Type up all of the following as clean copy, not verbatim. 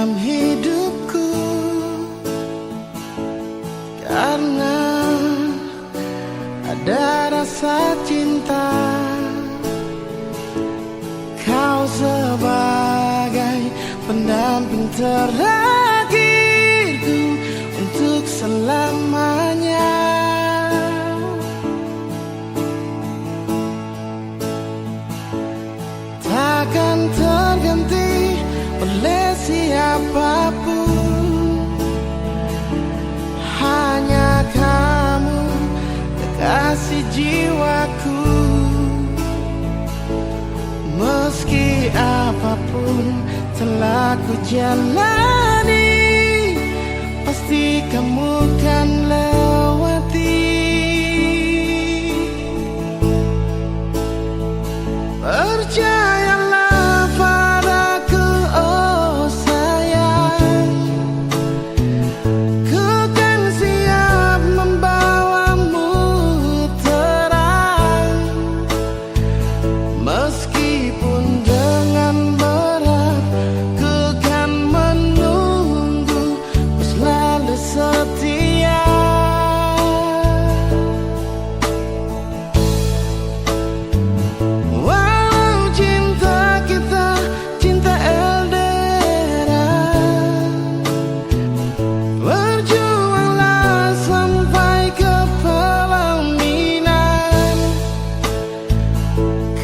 dalam hidupku, karena ada rasa cinta. Kau sebagai pendamping terakhirku untuk selamanya. Takkan terganti oleh siapapun, hanya kamu kekasih jiwaku. Meski apapun telah ku jalani, pasti kamu kan lewati. Percayalah padaku, oh sayang, ku kan siap membawamu terang. Meskipun dengan berat, ku kan menunggu, ku selalu setia. Walau cinta kita cinta LDR, berjuanglah sampai ke pelaminan,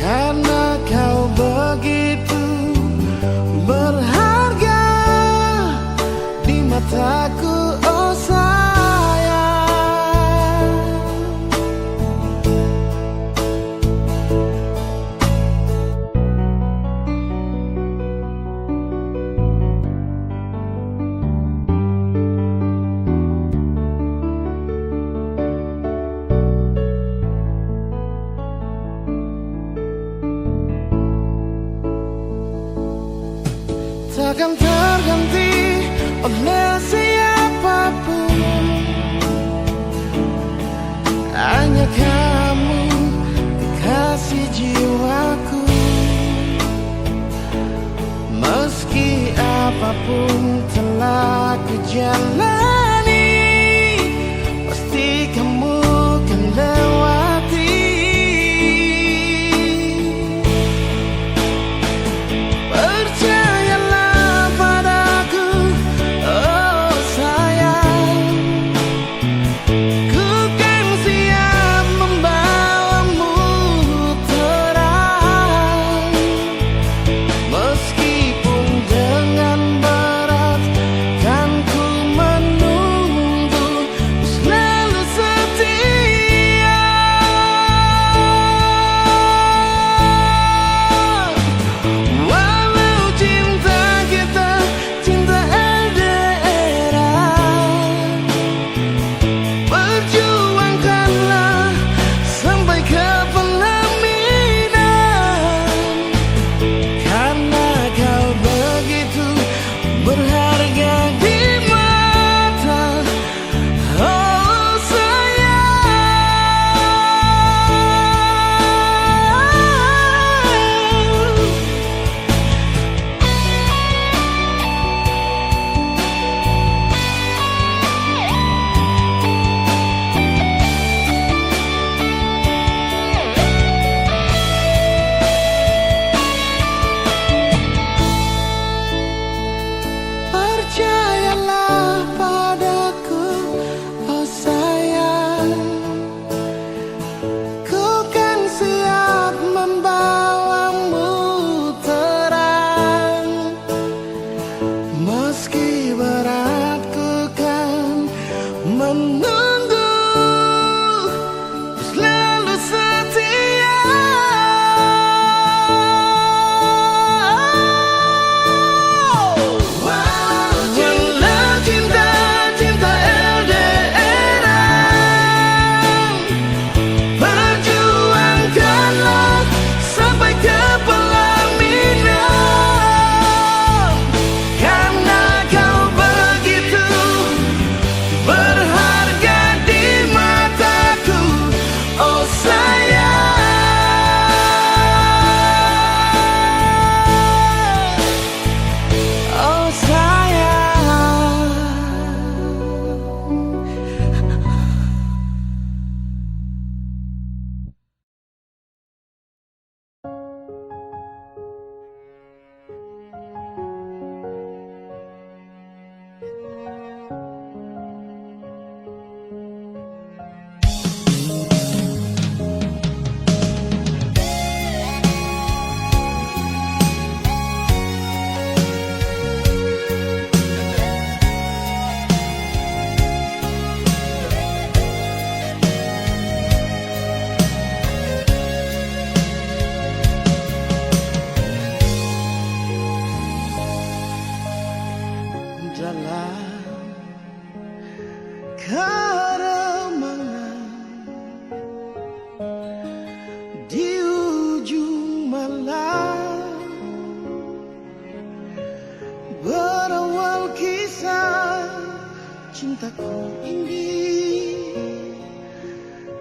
karena kau begitu berharga di mataku, oh sayang. Takkan terganti oleh siapapun, hanya kamu kekasih jiwaku. Meski apapun telah ku jalani, pasti kamu kan lewati. Percayalah padaku, oh sayang, ku kan siap membawamu terang. Meskipun dengan berat, kan ku menunggu. cintaku ini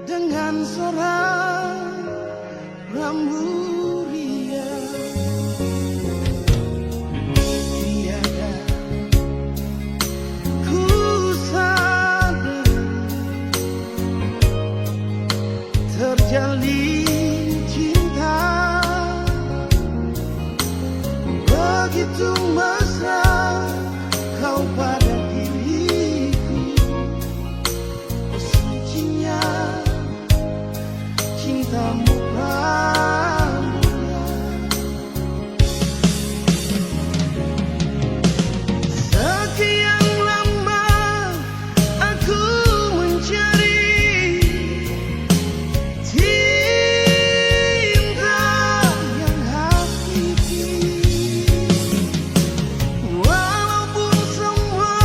dengan seorang Ramburia. Tiada ku sadar terjalin cinta begitu mesra kau pada diriku. Sucinya cintamu Ramburia. Sekian lama aku mencari cinta yang hakiki. Walaupun semua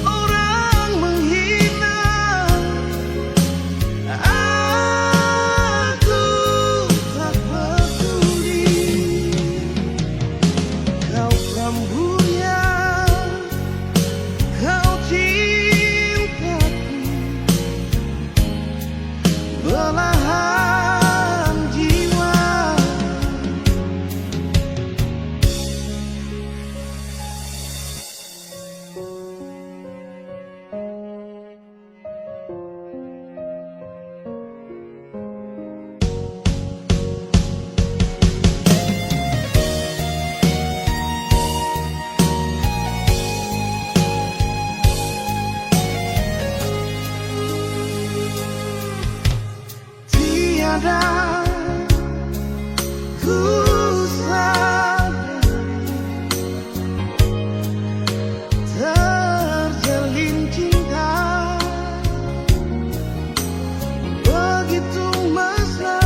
orang menghina, aku tak peduli. Kau Ramburia, kau cintaku, belahan jiwa. Tiada ku sadari terjalin cinta begitu mesra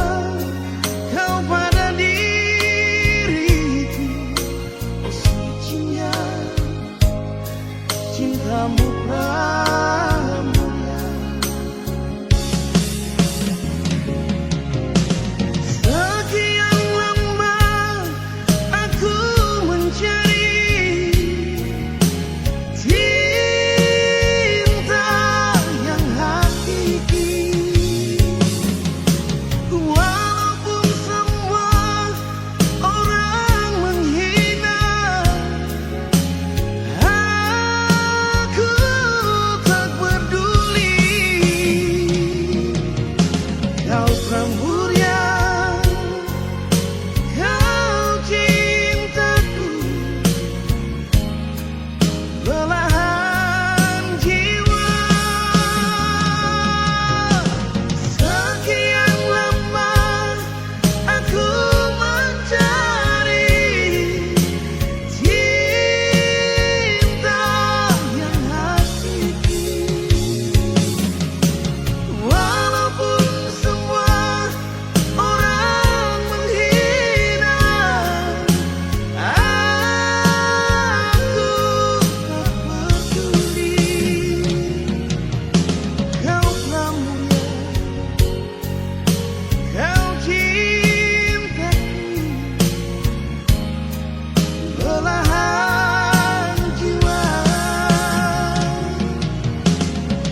kau pada diriku. Sucinya cintamu Ramburia. Sekian lama aku mencari cinta yang hakiki. Walaupun semua orang menghina, aku tak peduli. Kau Ramburia, kau cintaku, belahan jiwa. Sekian lama aku mencari cinta yang hakiki. Walaupun semua orang menghina, aku tak peduli. Kau Ramburia, kau cintaku, belahan jiwa.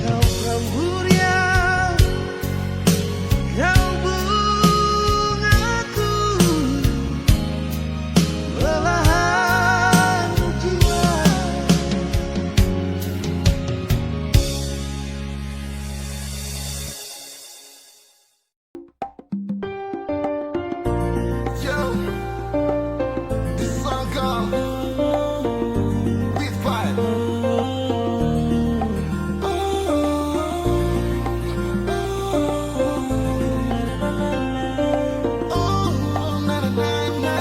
Kau Ramburia, kau bungaku, belahan jiwa. Yo, this song called Beat Fight. Oh, na na na na.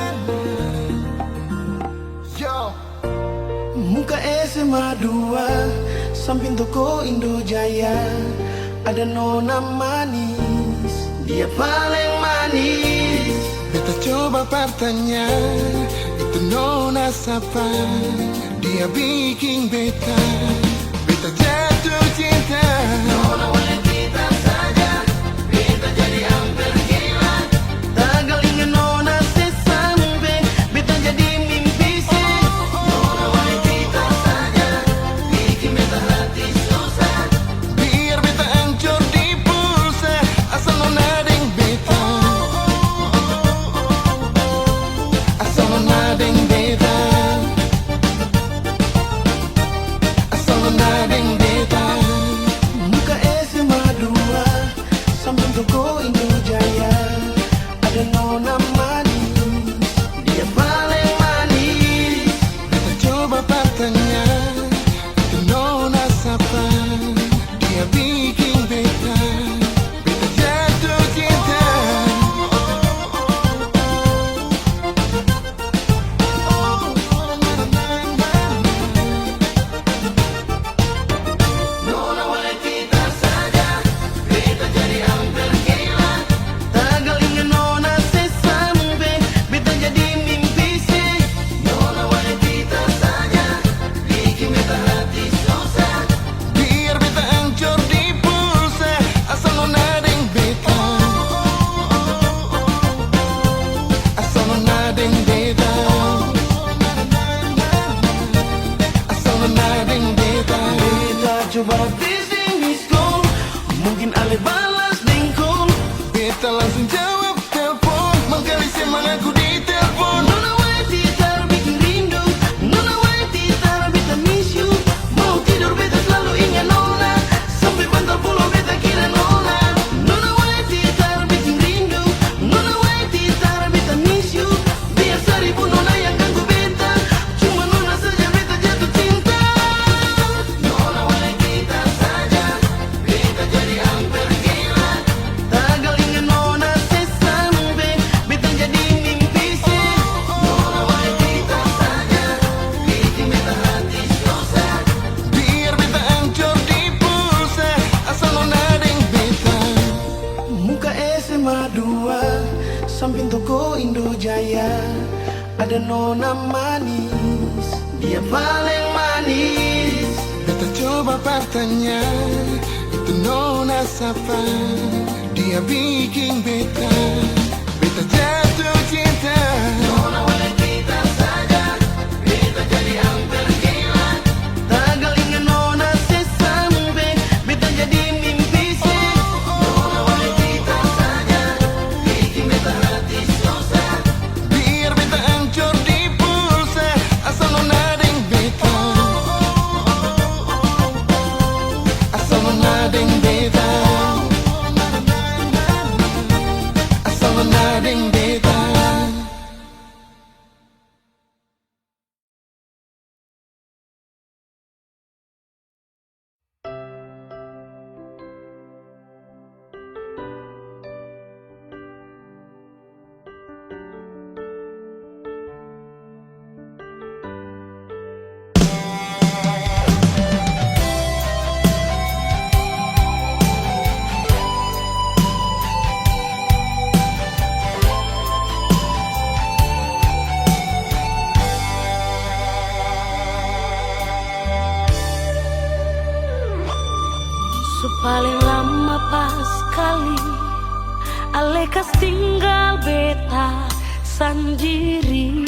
Yo, Muka SMA 2 samping toko Indojaya ada nona manis, dia paling manis. beta coba bertanya, itu nona siapa? Dia bikin beta jatuh cinta. Nona oleh kita saja, beta jadi hampir gila. Tagal ingin nona sesampai, beta jadi mimpi sih. Nona oleh kita saja, bikin beta hati ada nona manis, dia paling manis. Beta coba bertanya, itu nona siapa? Dia bikin beta jatuh cinta. Nona oleh kita saja, beta jadi hampir gila. Tagal ingin nona sesampai, beta jadi mimpi sih. Nona oleh kita saja, bikin beta hati susah. Biar beta hancur di pulsa, asal nona deng beta, asal nona deng beta, asal nona deng beta. Paling lama pas kali Alekas tinggal beta sendiri.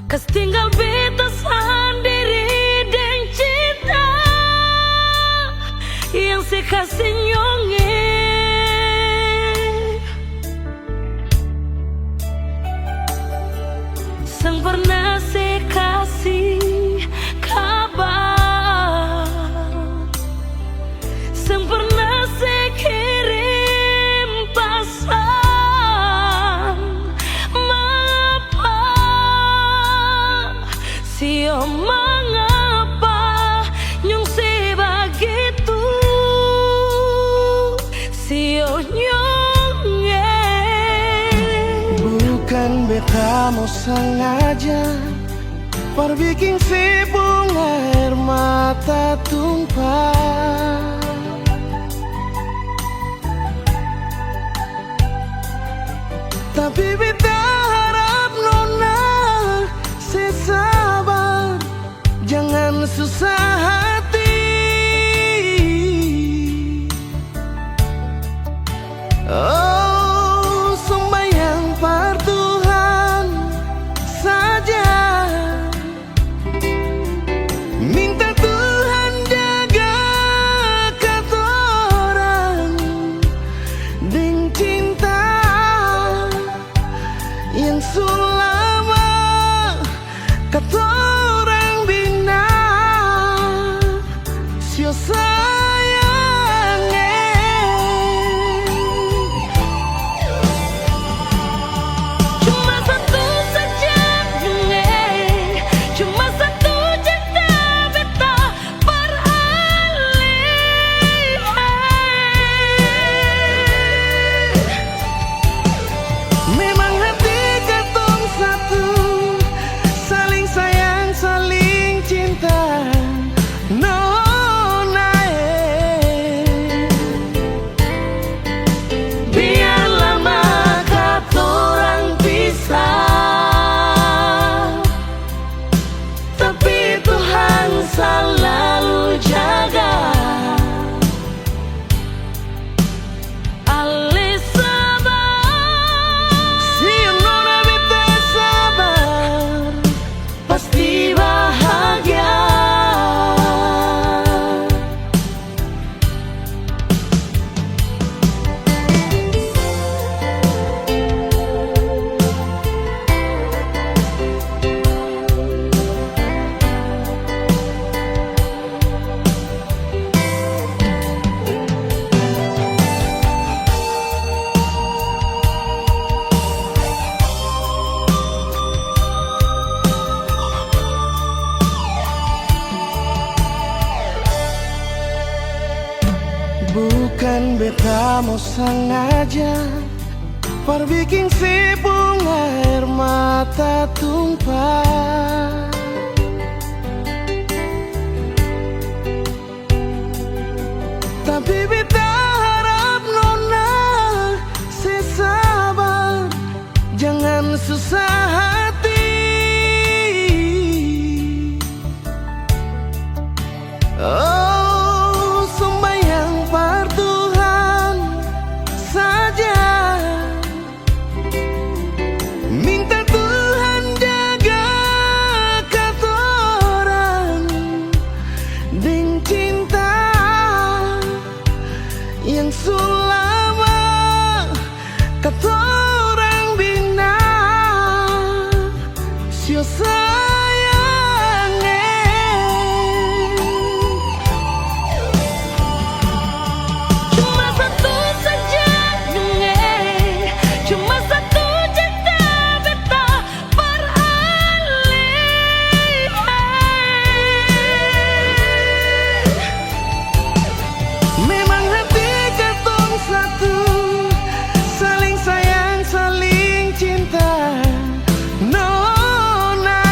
Kas tinggal beta sendiri dan cinta yang sekasih nyonge. Sang pernah sekasih kabar, sang pernah sekirim pesan. Mengapa, sio mengapa nyong sebegitu, sio nyonge. Bukan beta mau sengaja perbikin si bunga air mata tumpah, tapi beta harap nona sesabar, jangan susah hati. Oh, sembahyang par Tuhan saja, minta Tuhan jaga katorang dengan cinta yang selama katorang bina. Sio sayangnya, Cuma satu saja bunga, cuma satu cinta beta beralih. memang hati katong satu, saling sayang, saling cinta. Nona, Biar lama katorang pisah, tapi Tuhan selalu jaga. Ale sabar, si nona beta sabar, pasti bahagia. bukan beta mau sengaja perbikin si bunga air mata tumpah, tapi beta harap nona susah hati. Oh, sembahyang par Tuhan saja, minta Tuhan jaga katorang dengan cinta yang sulama katorang bina sio sayang. Cuma satu saja nge, cuma satu cinta beta beralih. Memang hati katong satu, saling sayang, saling cinta. Nona,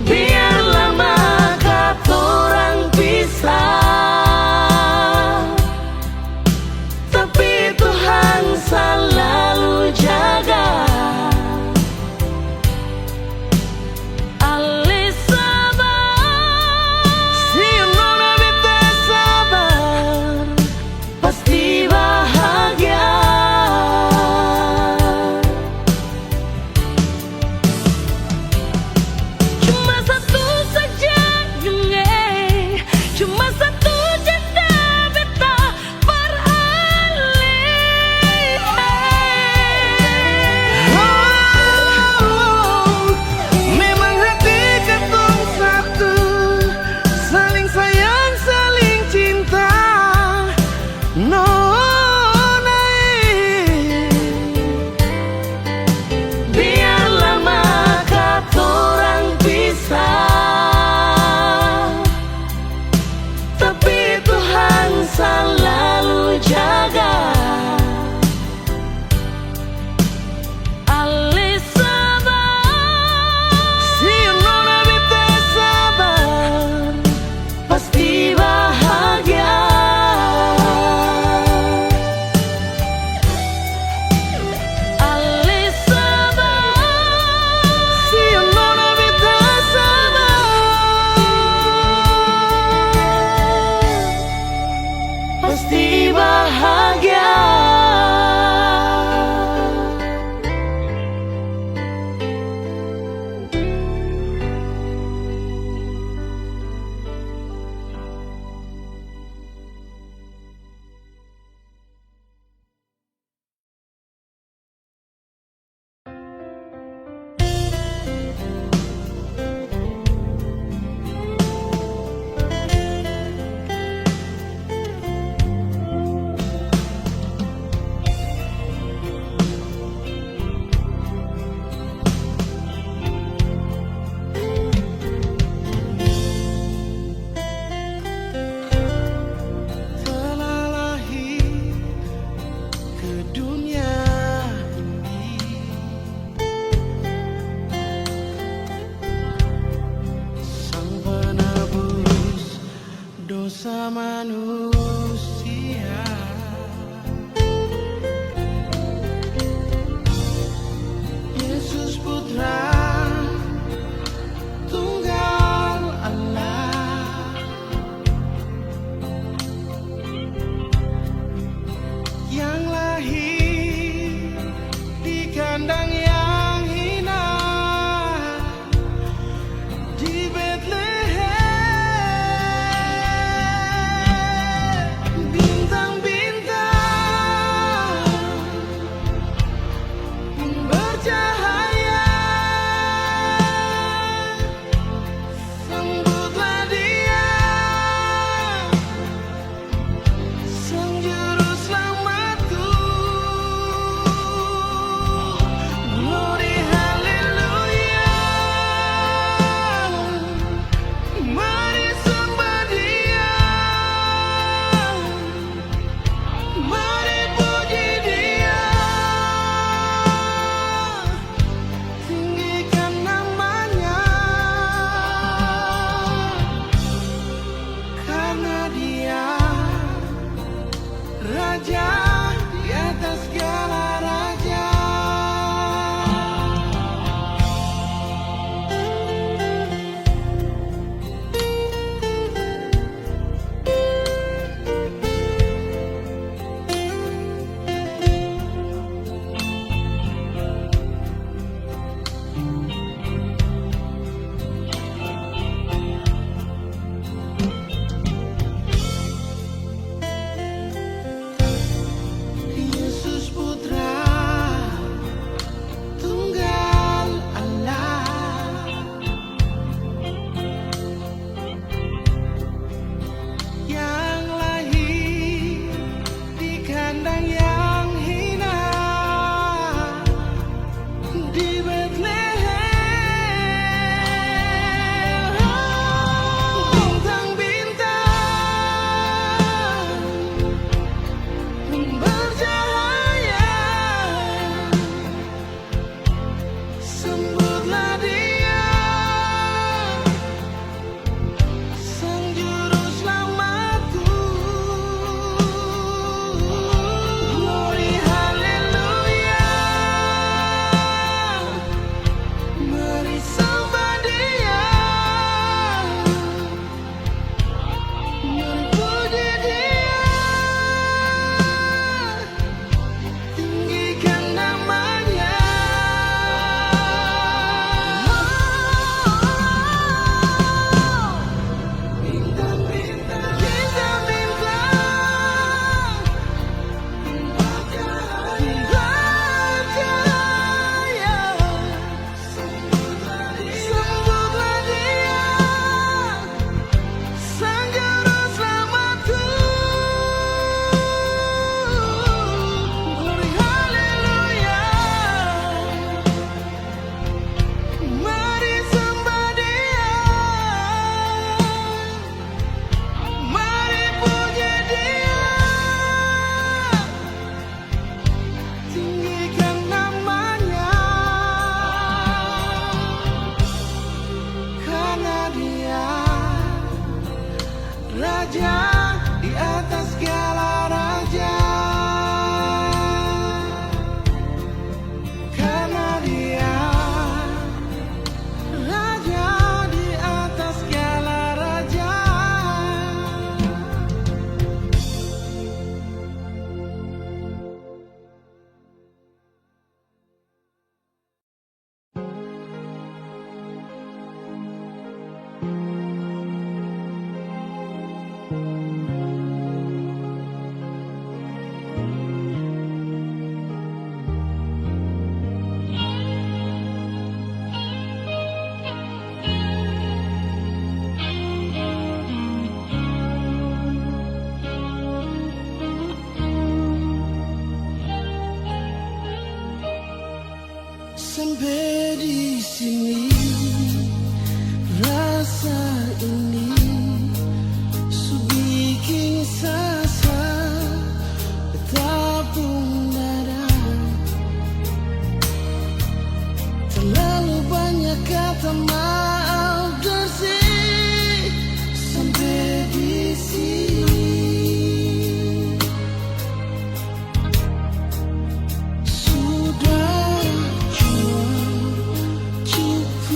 Biar lama katorang pisah, tapi Tuhan selalu jaga. Ali sabar, si nona beta sabar, pasti bahagia. Cuma satu saja nge, cuma satu cinta beta beralih. oh, memang hati katong satu, saling sayang, saling cinta. Nona, Biar lama katorang pisah, tapi Tuhan selalu jaga. Ali sabar, si nona beta sabar, pasti bahagia. Ali sabar, si nona beta sabar, pasti bahagia. telah lahir ke dunia ini, sang penebus dosa manusia. Yesus Putra Tunggal Allah, yang lahir di kandang yang hina di Bethlehem. sampai di sini. Rasa ini bikin sasa betapun dada. Terlalu banyak kata maaf bersih sampai di sini. Sudah jua cinta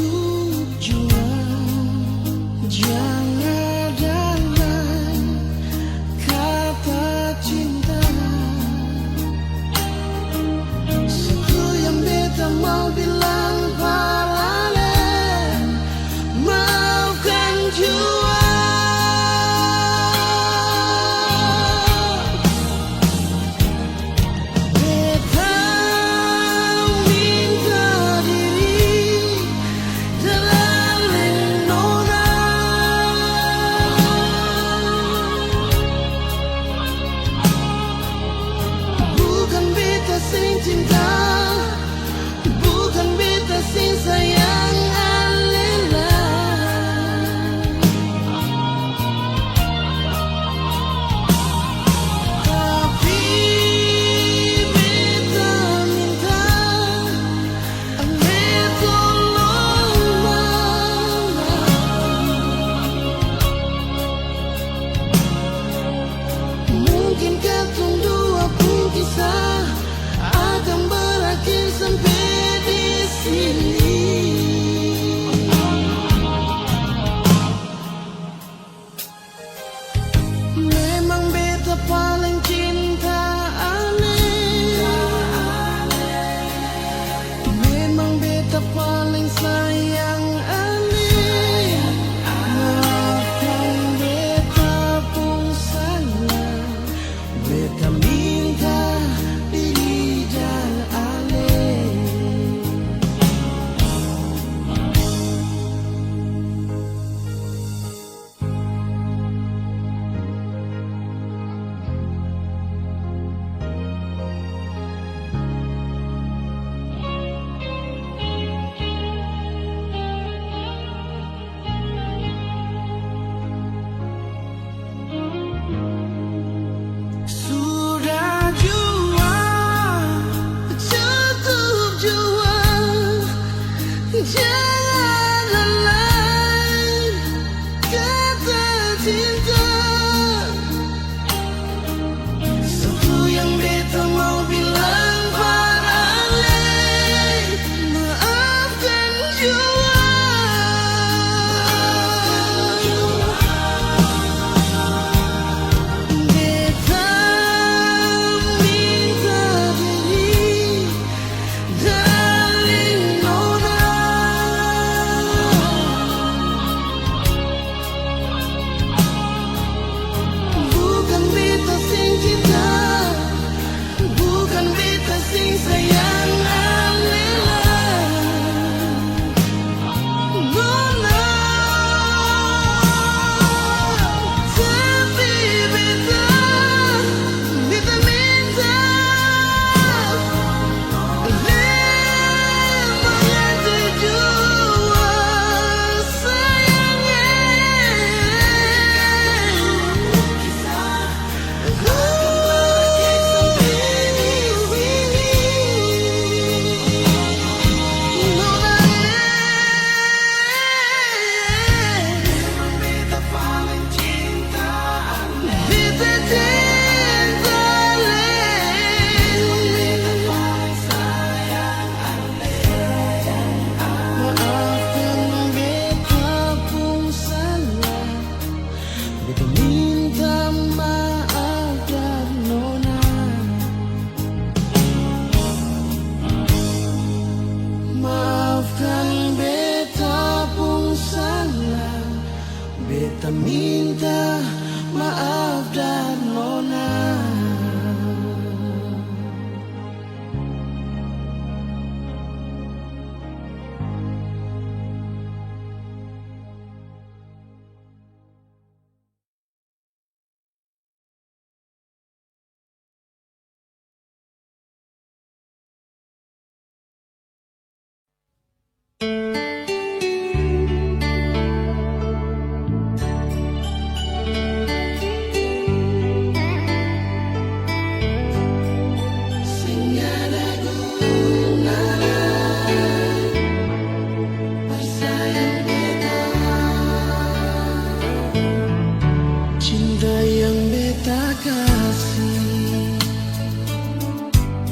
kasih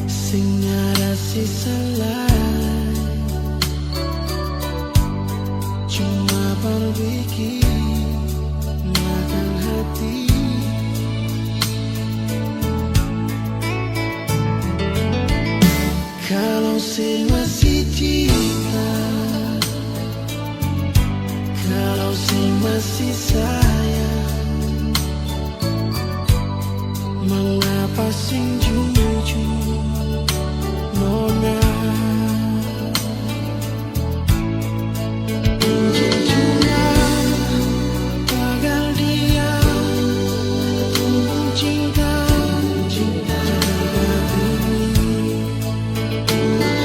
sing nyara sisa lain cuma berbikin makan hati. Kalau saya masih cinta, kalau saya masih sayang, mengapa sing jujur nona? Jujurnya gagal dia ketemu cinta, cinta begini.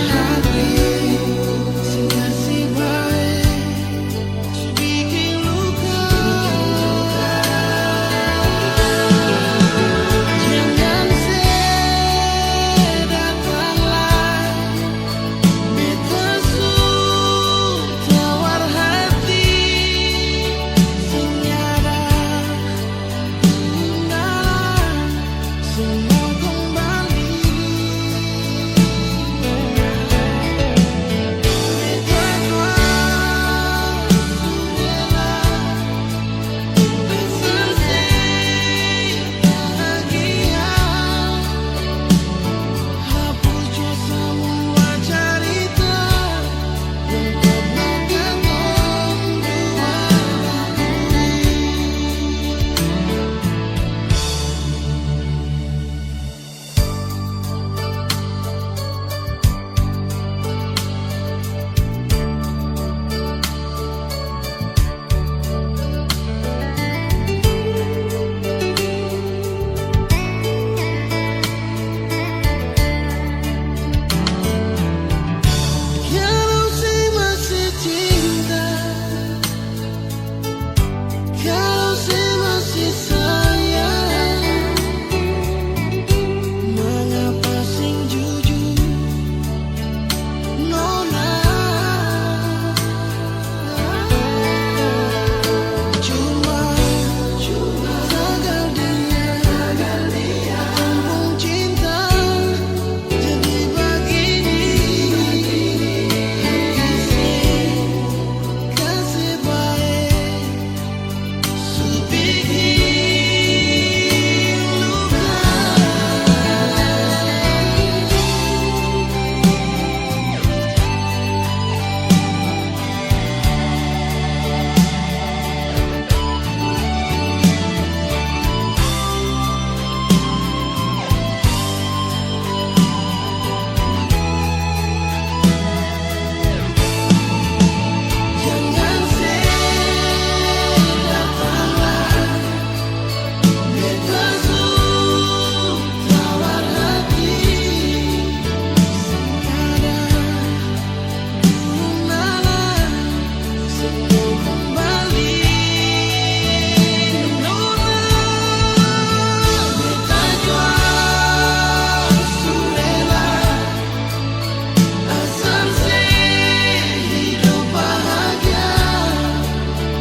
Hati sing kasih baik bikin luka. Jangan sedatanglah beta sun tawar hati sing nyada tinggalan semua kembali. Beta kuat rela bersensei bahagia. Hapus jo semua cerita yang pernah ketong dua lalui. Kalau saya masih cinta, kalau saya masih sayang, mengapa sing jujur nona? Cuma gagal dia kampung cinta jadi begini. Kasih baik bikin luka. Jangan sedatanglah beta sun tawar hati sing ada tinggalan semua kembali. Nona beta jual surela asal saya hidup bahagia.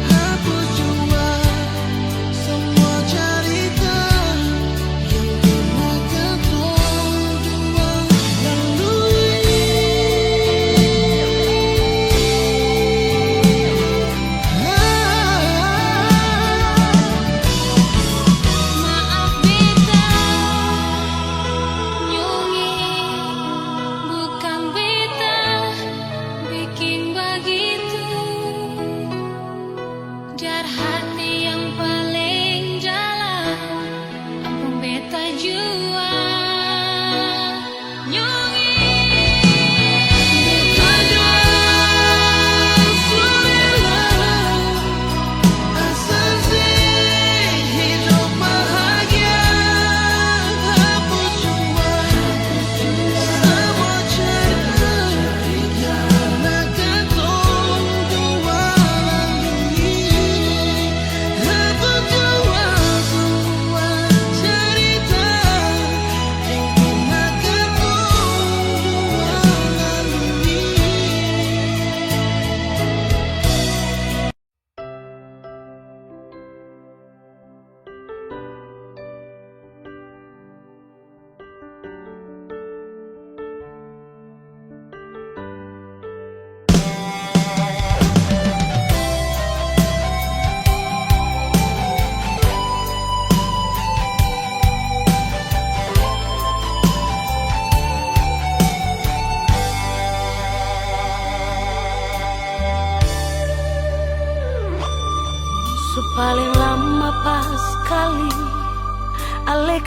Hapus jua semua cerita yang pernah ketong dua lalui. Maaf beta nyungi, bukan beta bikin begitu. Jar hati yang paling jalan, ampun beta jua nyungi. Beta jual surela asal saya hidup bahagia. Hapus jua semua cerita yang pernah ketong dua lalui. Hapus jua semua cerita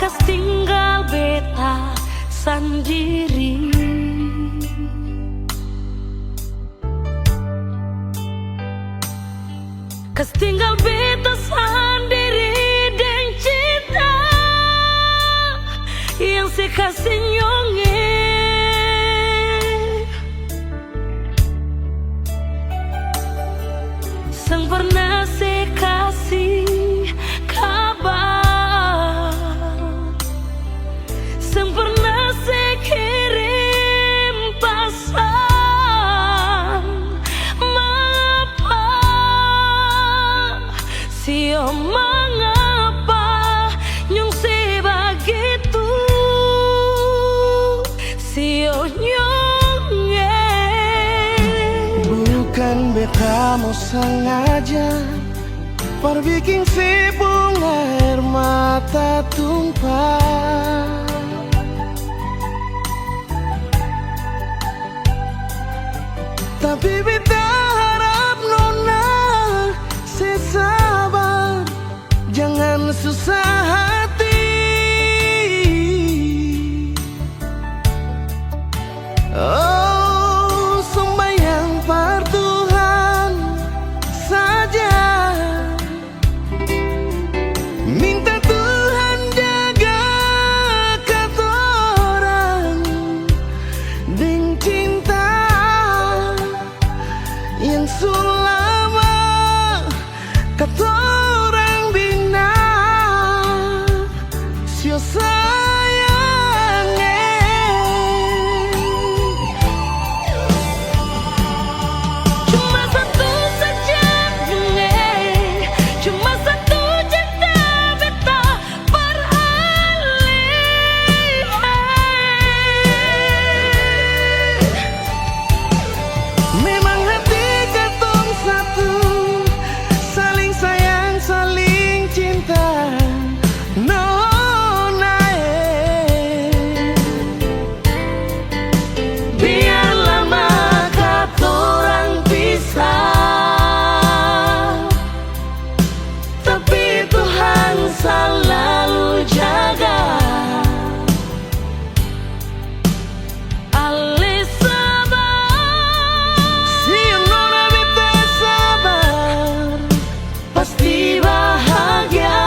kas tinggal beta sendiri. Kas tinggal beta sendiri dan cinta yang sekasih nyonge. Sang pernah sekasih kabar, sang pernah sekirim pesan. Mengapa, sio mengapa nyong sebegitu, sio nyonge. Bukan beta mau sengaja perbikin si bunga air mata tumpah, tapi beta harap nona sesabar, jangan susah hati. Oh, sembahyang par Tuhan saja, minta Tuhan jaga katorang dengan cinta yang selama katorang bina. Sio sayangnya Cuma satu saja cuma satu cinta beta beralih. memang hati katong satu, saling sayang, saling cinta. Nona, biar lama katorang pisah, tapi Tuhan selalu jaga. Ale sabar, Si nona beta sabar, pasti bahagia.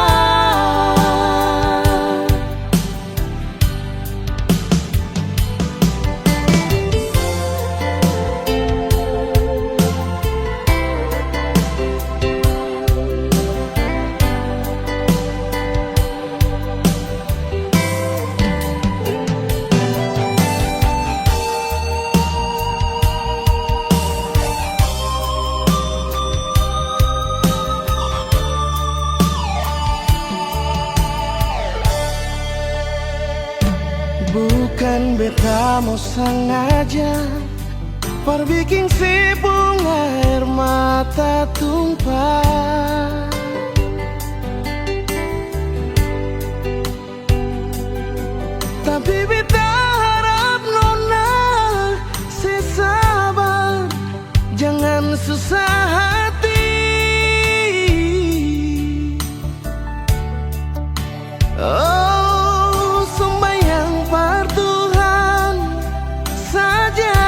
Bukan beta mau sengaja perbikin si bunga air mata tumpah, tapi beta harap nona sesabar, jangan susah hati. Oh, sembahyang par Tuhan saja,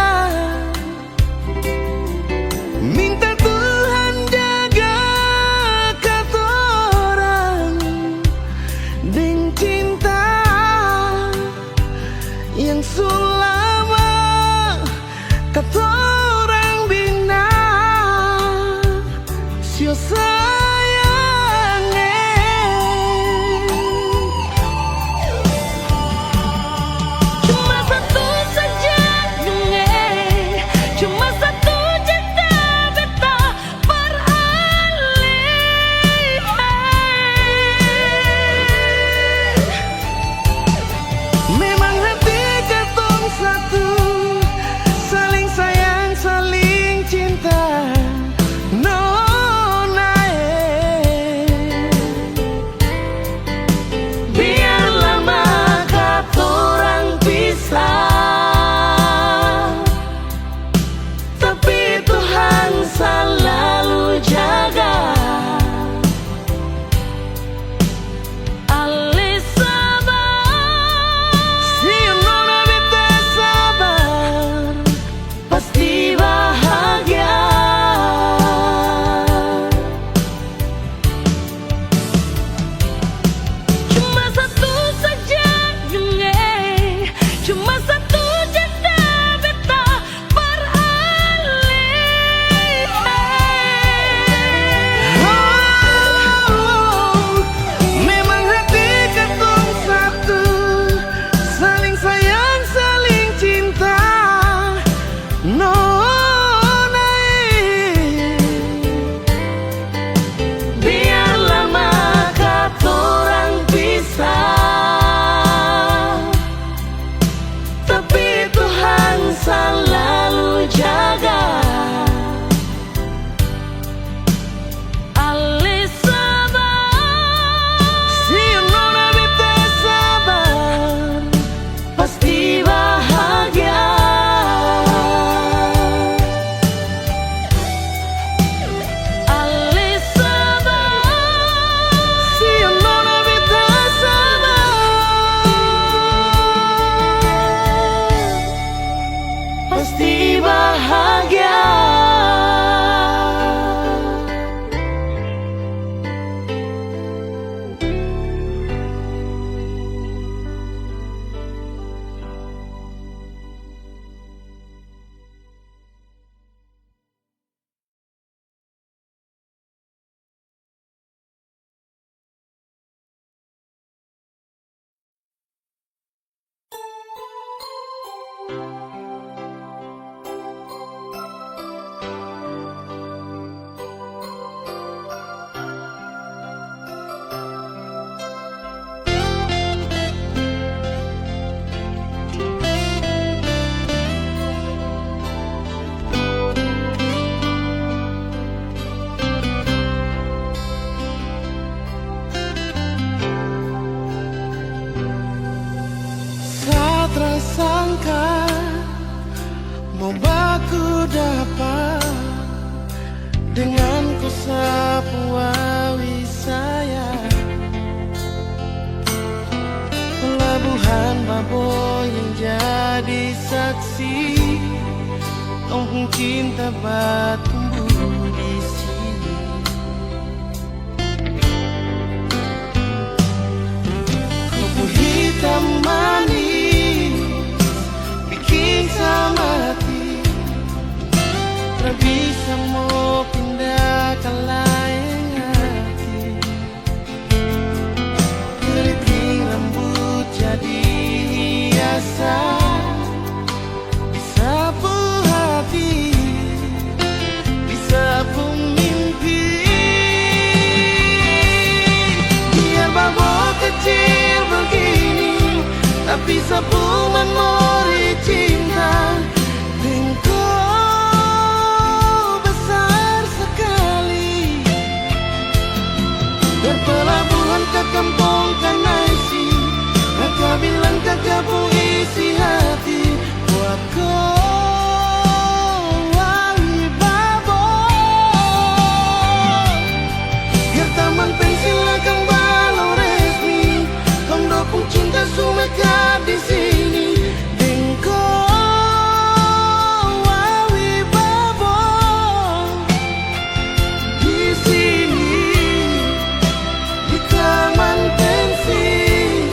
minta Tuhan jaga katorang dengan cinta yang selama katorang bina. sangka mau baku dapat dengan ku sapu awi saya. Pelabuhan Baboy yang jadi saksi kampung cinta bertumbuh di sini. Kopi hitam manis bikin sama hati, tak bisa mau pindah ke lain hati. Keriting rambut jadi hiasan, disapu hati, disapu mimpi. Biar babak kecil begini, tapi sapu memori cinta. Engkau besar sekali, berpelabuhan ke kampung Kanaisi. Kakak bilang kakak pun isi hati buat kau wali Baboy. Biar taman pensil akan balau resmi, tondo pun cinta sumeka di sini. Engkau wali Baboy di sini, di taman pensil,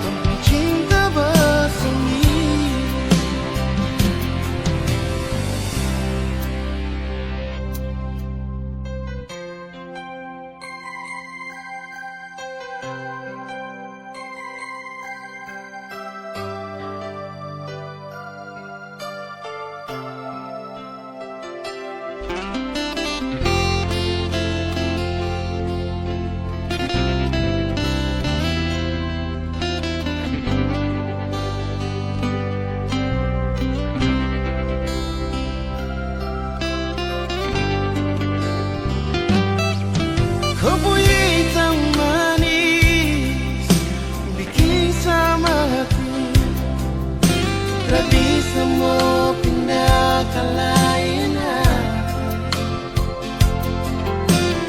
kampung cinta bersemi. Kopi hitam manis bikin sama hati, tak bisa mau pindah ke lain hati.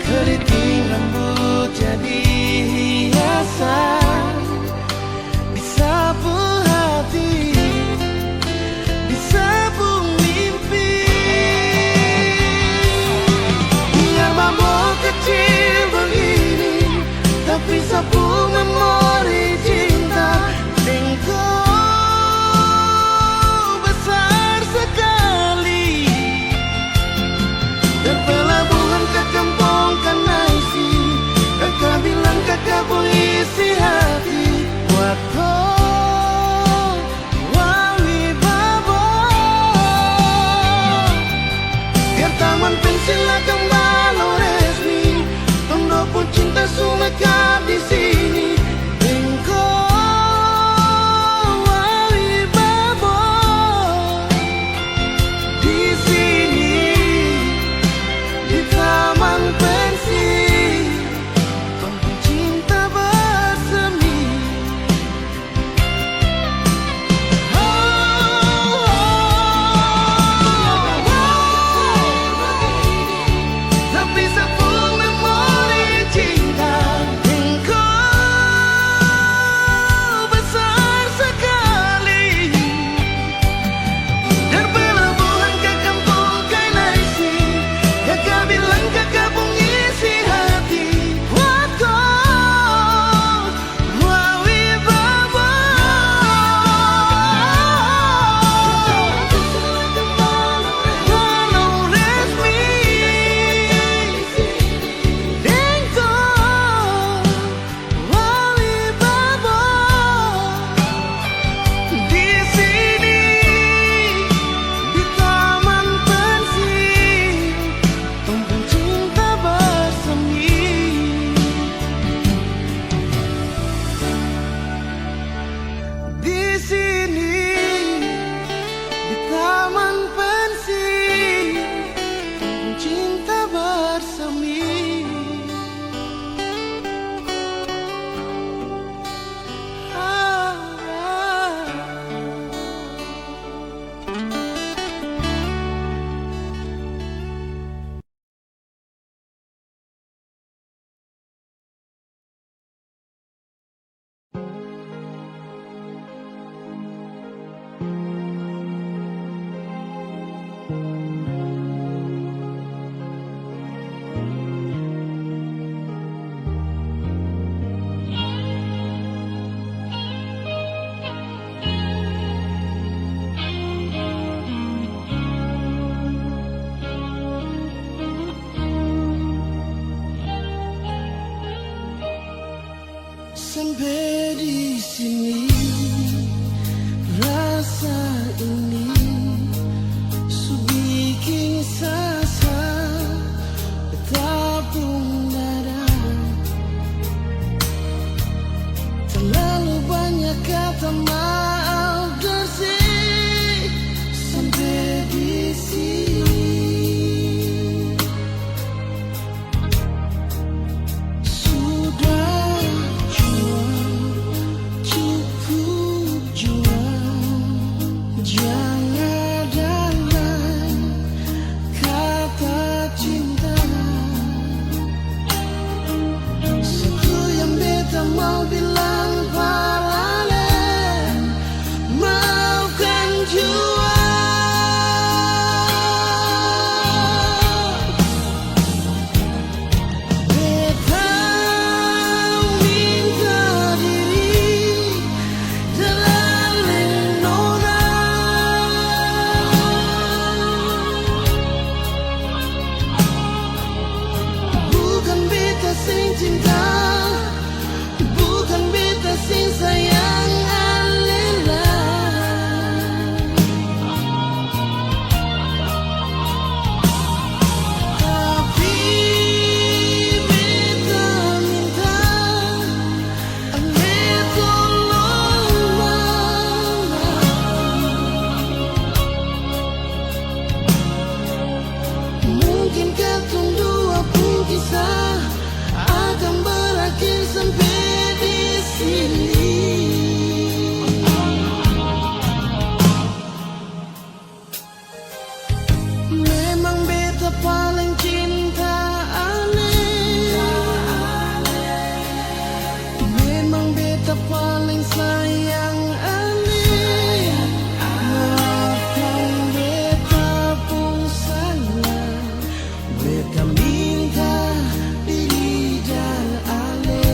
Keriting rambut jadi hiasan, disapu hati, disapu mimpi. Biar babak kecil begini, tapi sapu memori cinta. Engkau besar sekali, berpelabuhan ke kampung Kanaisi. Kakak bilang kakak pun isi hati buat kau wali Baboy. Biar taman pensil akan balau resmi, tondo pun cinta sumeka di sini. Engkau wali Baboy di sini, di taman pensil, kampung cinta bersemi. Tapi sapu memori cinta. Engkau sampai di sini, rasa ini bikin sasa bertapung dada. Terlalu banyak kata maaf bersih sampai di sini. Sudah jual, cukup jual, jangan ada lagi kata cinta. Satu yang beta mau bilang paralel, maafkan jua. Beta minta diri dalam nona, bukan beta sing cinta, bukan beta sing sayang alela. Tapi beta minta ale tolong mama. Mungkin katong dua pun kisah akan berakhir sampai di sini. Memang beta paling cinta ale, memang beta paling sayang ale. Maafkan beta pun salah, beta minta diri dan ale.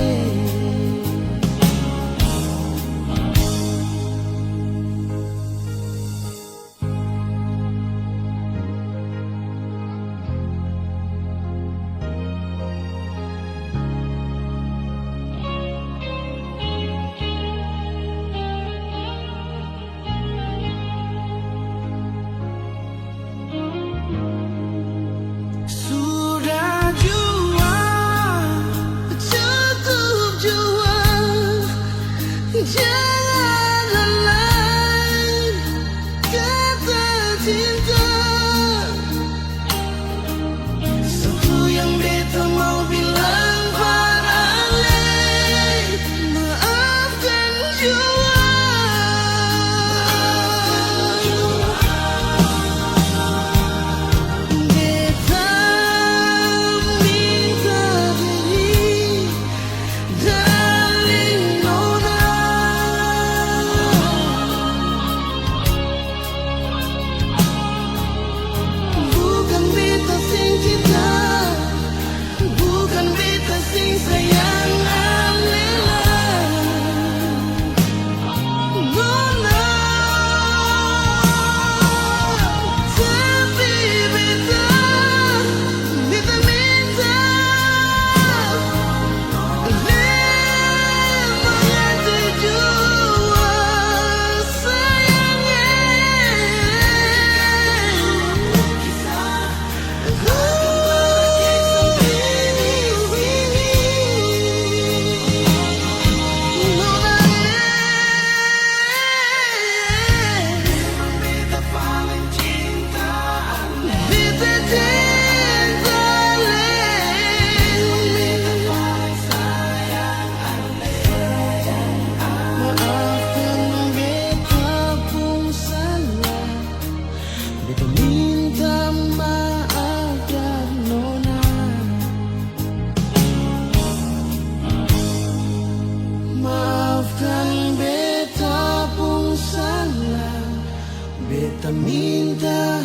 Sudah jual, cukup jual, jangan ada lain kata cinta. Satu yang beta mau bilang paralel, maafkan jua. Beta minta diri dalam nona, bukan beta sing cinta, bukan beta sing sayang alela. Nona, tapi beta minta mengerti jua sayangnya. Beta paling cinta, beta cinta beta paling sayang maafkan beta pun salah, beta minta maaf dan nona. Maafkan beta pun salah, beta minta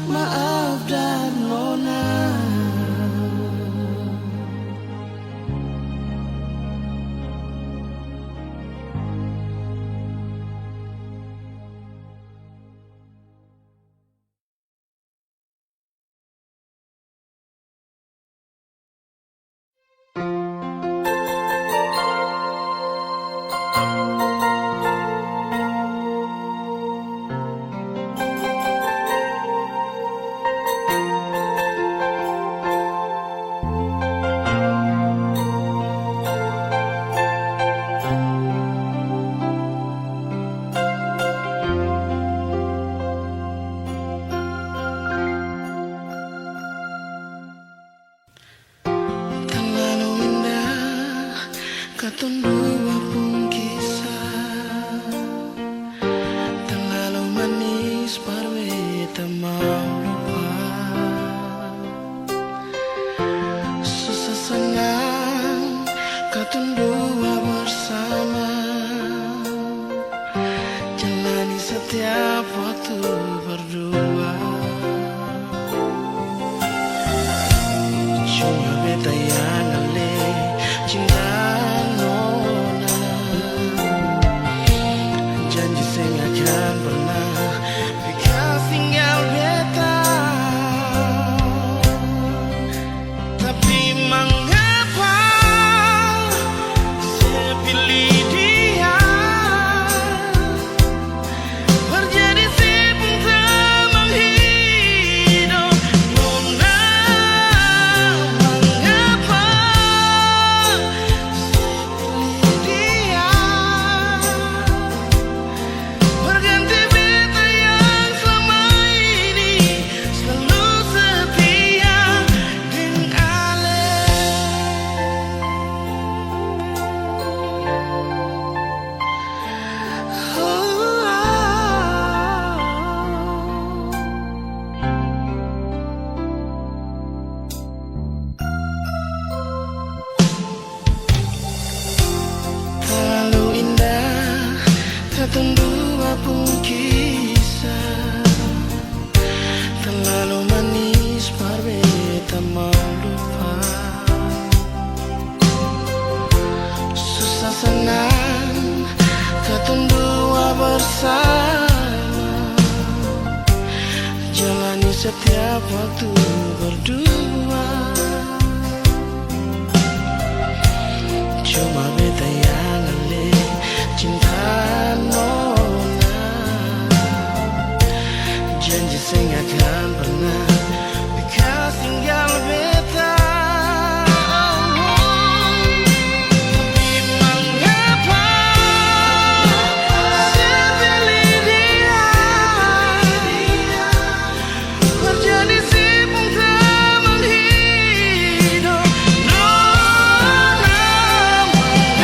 maaf dan nona. Janji saya akan pernah bekas tinggal beta. Tapi mengapa saya pilih dia? Berjadi si pengteman hidup. Nona, mengapa saya pilih dia? Berganti beta yang selama ini selalu setia dengan Ale. Terlalu indah tertentu apapun kisah, terlalu manis berbeda mau lupa. Susah senang ketemu dua bersama, jalani setiap waktu berdua. Cuma beta yang Ale cinta nona. Janji saya akan pernah bekas tinggal beta. Tapi mengapa saya pilih dia? Berjadi si pengteman hidup. Nona, mengapa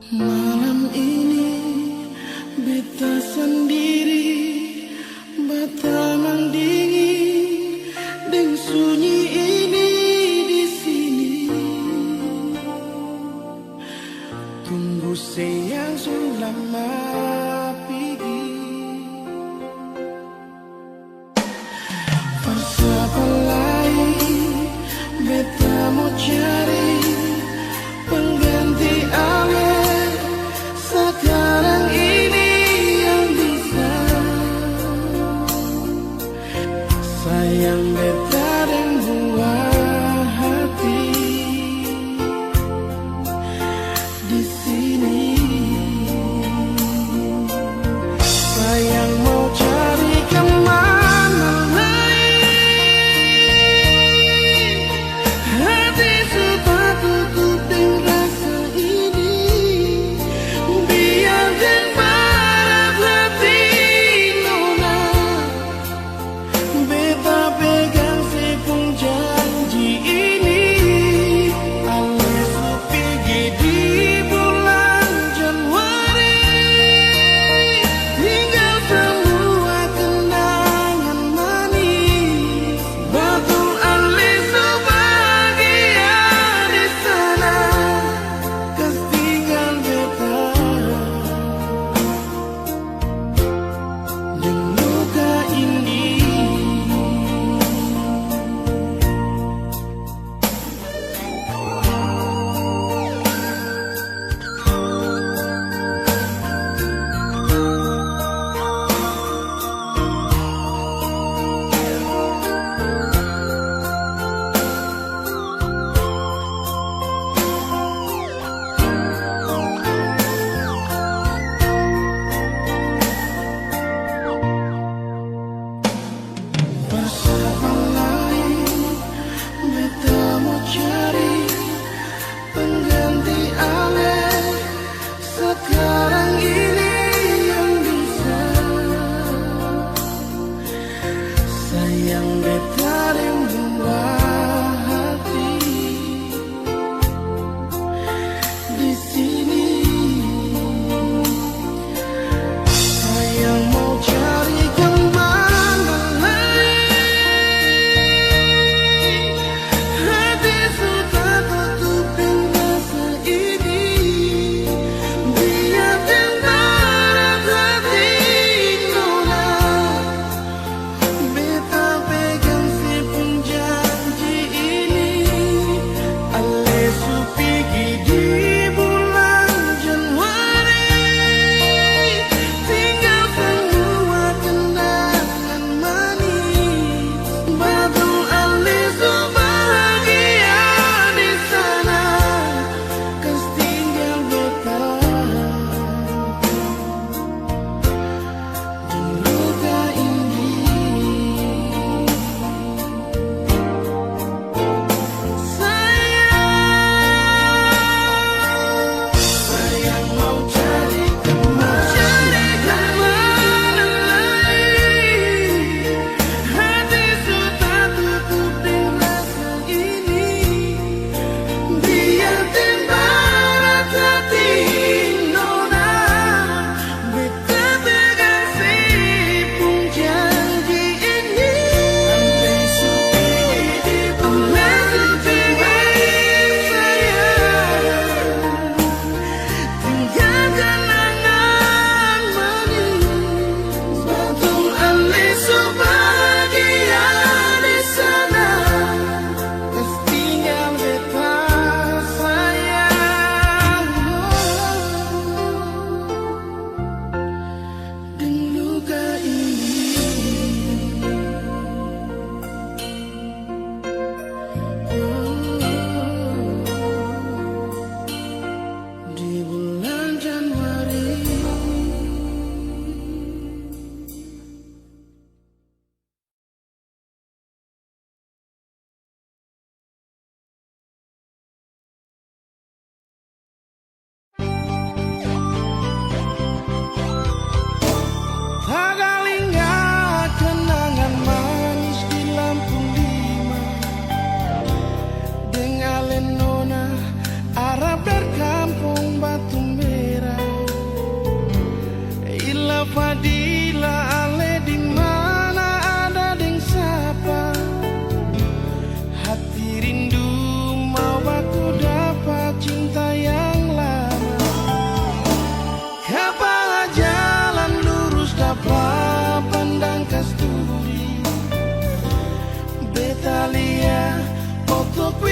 Malam ini beta sendiri, batangan dingin dan sunyi ini di sini. Tunggu sayang selama pergi. Siapa lain beta mau cari pengganti awet sekarang ini yang bisa sayang beta dan buah hati di sini.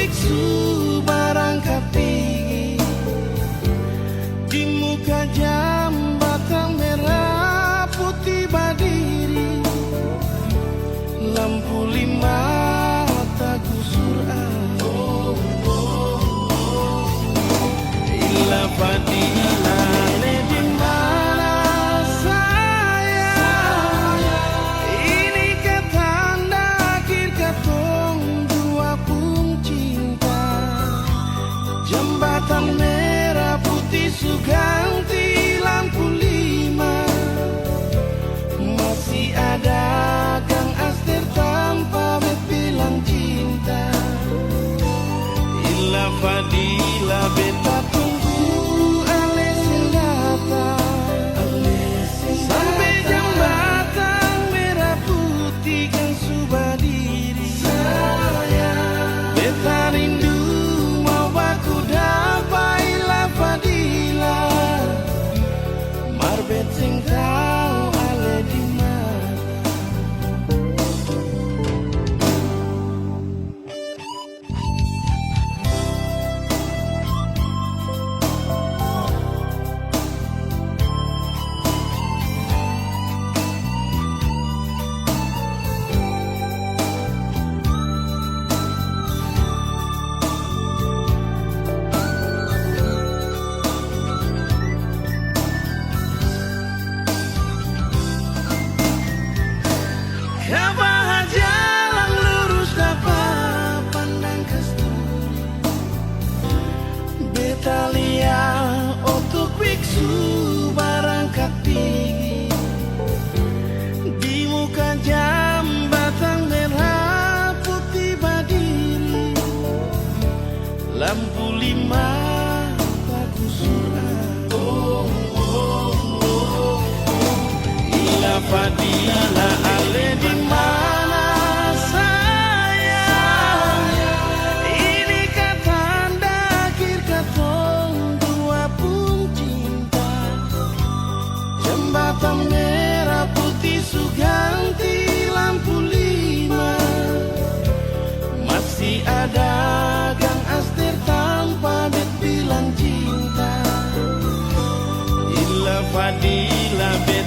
biksu barangkat tinggi di muka jambatan merah putih berdiri, lampu lima tak gusur ila fadila le di mana saya ini ketanda akhir katong dua pun cinta, jembatan merah putih suganti lampu lima, masih ada Kang Aster tanpa bilang cinta, ila fadila beta tunggu ale datang sampai jembatan merah putih kan sudah diri, beta rindu mau aku dapat ila fadila marbet sing tau ale di mana. Kabar jalan lurus dapat pandang kasturi, beta lihat otuk biksu barangkat tinggi di muka jambatan merah putih berdiri, lampu lima tak gusur ila fadila ale di mana saya ini katanda akhir katong dua pun cinta, jembatan merah putih suganti lampu lima, masih ada Kang Aster tanpa bilang cinta, ila fadila bet